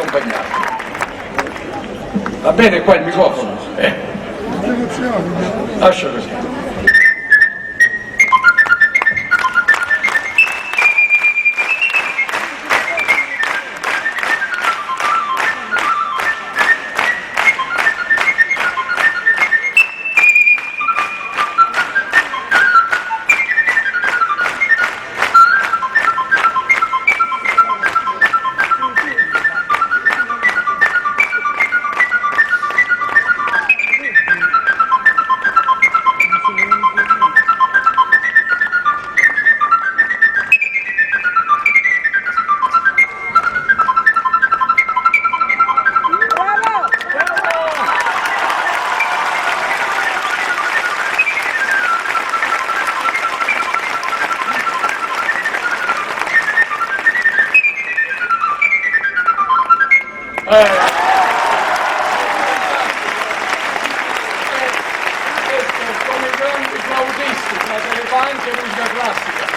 accompagnarmi. Va bene qua il microfono? Lascia così. Questo come grandi flautisti, ma se ne fa anche musica classica.